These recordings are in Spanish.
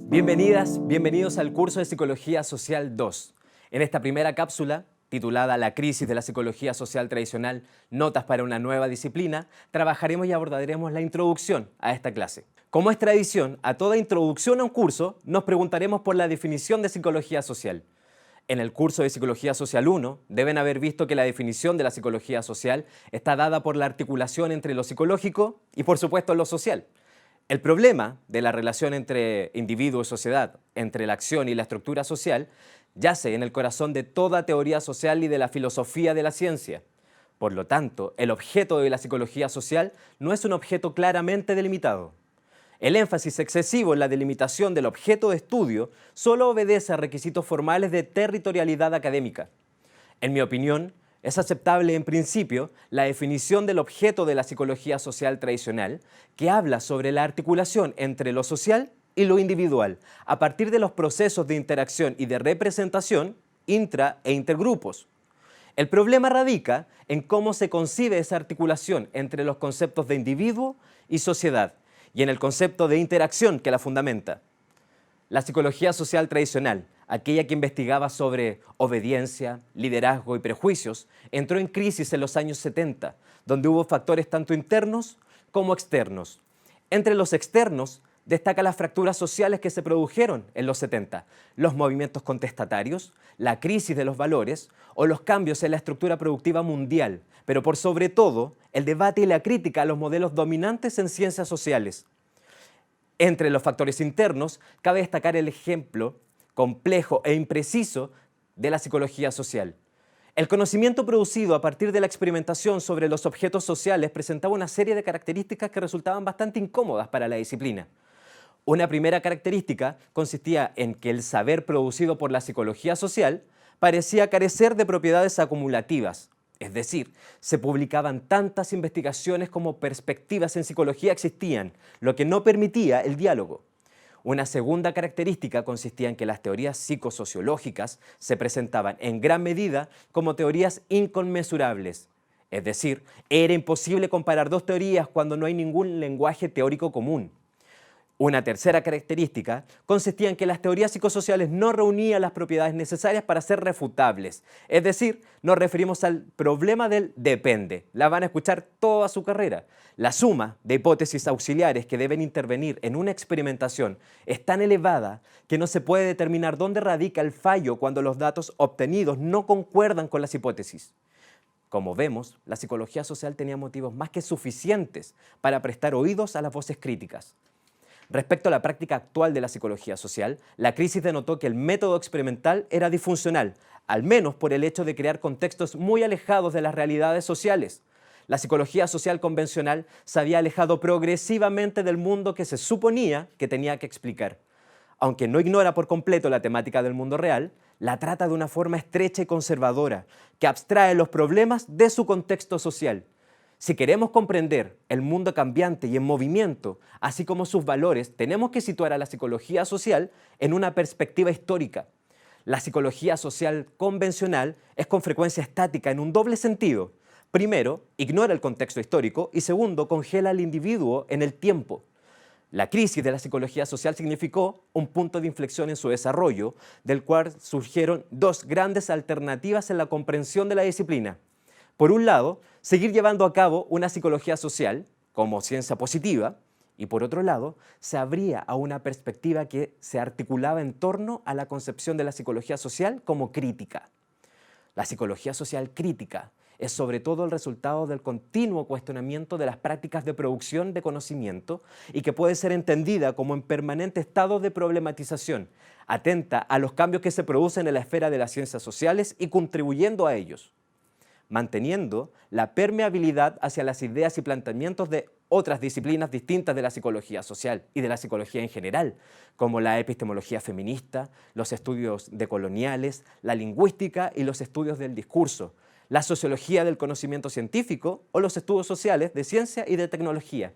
Bienvenidas, bienvenidos al curso de Psicología Social 2. En esta primera cápsula, titulada La crisis de la psicología social tradicional, notas para una nueva disciplina, trabajaremos y abordaremos la introducción a esta clase. Como es tradición, a toda introducción a un curso, nos preguntaremos por la definición de psicología social. En el curso de Psicología Social 1, deben haber visto que la definición de la psicología social está dada por la articulación entre lo psicológico y, por supuesto, lo social. El problema de la relación entre individuo y sociedad, entre la acción y la estructura social, yace en el corazón de toda teoría social y de la filosofía de la ciencia. Por lo tanto, el objeto de la psicología social no es un objeto claramente delimitado. El énfasis excesivo en la delimitación del objeto de estudio solo obedece a requisitos formales de territorialidad académica. En mi opinión, es aceptable en principio la definición del objeto de la psicología social tradicional, que habla sobre la articulación entre lo social y lo individual, a partir de los procesos de interacción y de representación intra e intergrupos. El problema radica en cómo se concibe esa articulación entre los conceptos de individuo y sociedad, y en el concepto de interacción que la fundamenta. La psicología social tradicional, aquella que investigaba sobre obediencia, liderazgo y prejuicios, entró en crisis en los años 70, donde hubo factores tanto internos como externos. Entre los externos destaca las fracturas sociales que se produjeron en los 70, los movimientos contestatarios, la crisis de los valores o los cambios en la estructura productiva mundial, pero por sobre todo el debate y la crítica a los modelos dominantes en ciencias sociales. Entre los factores internos, cabe destacar el ejemplo complejo e impreciso de la psicología social. El conocimiento producido a partir de la experimentación sobre los objetos sociales presentaba una serie de características que resultaban bastante incómodas para la disciplina. Una primera característica consistía en que el saber producido por la psicología social parecía carecer de propiedades acumulativas. Es decir, se publicaban tantas investigaciones como perspectivas en psicología existían, lo que no permitía el diálogo. Una segunda característica consistía en que las teorías psicosociológicas se presentaban en gran medida como teorías inconmensurables. Es decir, era imposible comparar dos teorías cuando no hay ningún lenguaje teórico común. Una tercera característica consistía en que las teorías psicosociales no reunían las propiedades necesarias para ser refutables. Es decir, nos referimos al problema del depende. La van a escuchar toda su carrera. La suma de hipótesis auxiliares que deben intervenir en una experimentación es tan elevada que no se puede determinar dónde radica el fallo cuando los datos obtenidos no concuerdan con las hipótesis. Como vemos, la psicología social tenía motivos más que suficientes para prestar oídos a las voces críticas. Respecto a la práctica actual de la psicología social, la crisis denotó que el método experimental era disfuncional, al menos por el hecho de crear contextos muy alejados de las realidades sociales. La psicología social convencional se había alejado progresivamente del mundo que se suponía que tenía que explicar. Aunque no ignora por completo la temática del mundo real, la trata de una forma estrecha y conservadora, que abstrae los problemas de su contexto social. Si queremos comprender el mundo cambiante y en movimiento, así como sus valores, tenemos que situar a la psicología social en una perspectiva histórica. La psicología social convencional es con frecuencia estática en un doble sentido. Primero, ignora el contexto histórico y segundo, congela al individuo en el tiempo. La crisis de la psicología social significó un punto de inflexión en su desarrollo, del cual surgieron dos grandes alternativas en la comprensión de la disciplina. Por un lado, seguir llevando a cabo una psicología social como ciencia positiva y por otro lado, se abría a una perspectiva que se articulaba en torno a la concepción de la psicología social como crítica. La psicología social crítica es sobre todo el resultado del continuo cuestionamiento de las prácticas de producción de conocimiento y que puede ser entendida como en permanente estado de problematización, atenta a los cambios que se producen en la esfera de las ciencias sociales y contribuyendo a ellos, manteniendo la permeabilidad hacia las ideas y planteamientos de otras disciplinas distintas de la psicología social y de la psicología en general, como la epistemología feminista, los estudios decoloniales, la lingüística y los estudios del discurso, la sociología del conocimiento científico o los estudios sociales de ciencia y de tecnología.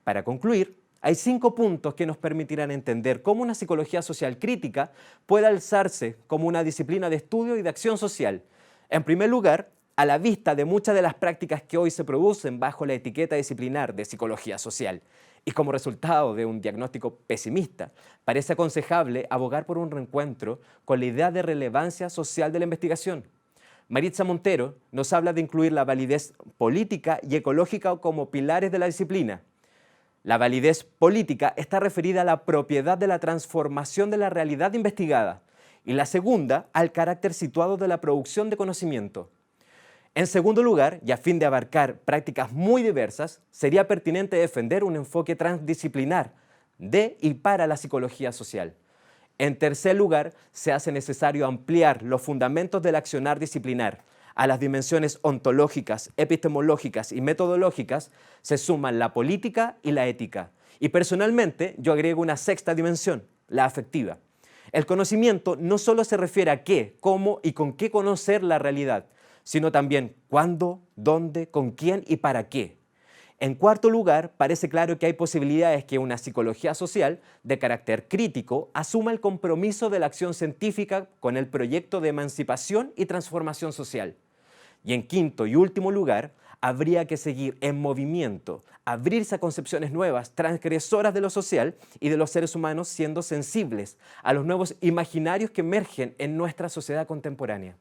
Para concluir, hay 5 puntos que nos permitirán entender cómo una psicología social crítica puede alzarse como una disciplina de estudio y de acción social. En primer lugar, a la vista de muchas de las prácticas que hoy se producen bajo la etiqueta disciplinar de psicología social. Y como resultado de un diagnóstico pesimista, parece aconsejable abogar por un reencuentro con la idea de relevancia social de la investigación. Maritza Montero nos habla de incluir la validez política y ecológica como pilares de la disciplina. La validez política está referida a la propiedad de la transformación de la realidad investigada y la segunda al carácter situado de la producción de conocimiento. En segundo lugar, y a fin de abarcar prácticas muy diversas, sería pertinente defender un enfoque transdisciplinar de y para la psicología social. En tercer lugar, se hace necesario ampliar los fundamentos del accionar disciplinar. A las dimensiones ontológicas, epistemológicas y metodológicas se suman la política y la ética. Y personalmente yo agrego una sexta dimensión, la afectiva. El conocimiento no solo se refiere a qué, cómo y con qué conocer la realidad, sino también cuándo, dónde, con quién y para qué. En cuarto lugar, parece claro que hay posibilidades que una psicología social de carácter crítico asuma el compromiso de la acción científica con el proyecto de emancipación y transformación social. Y en quinto y último lugar, habría que seguir en movimiento, abrirse a concepciones nuevas, transgresoras de lo social y de los seres humanos, siendo sensibles a los nuevos imaginarios que emergen en nuestra sociedad contemporánea.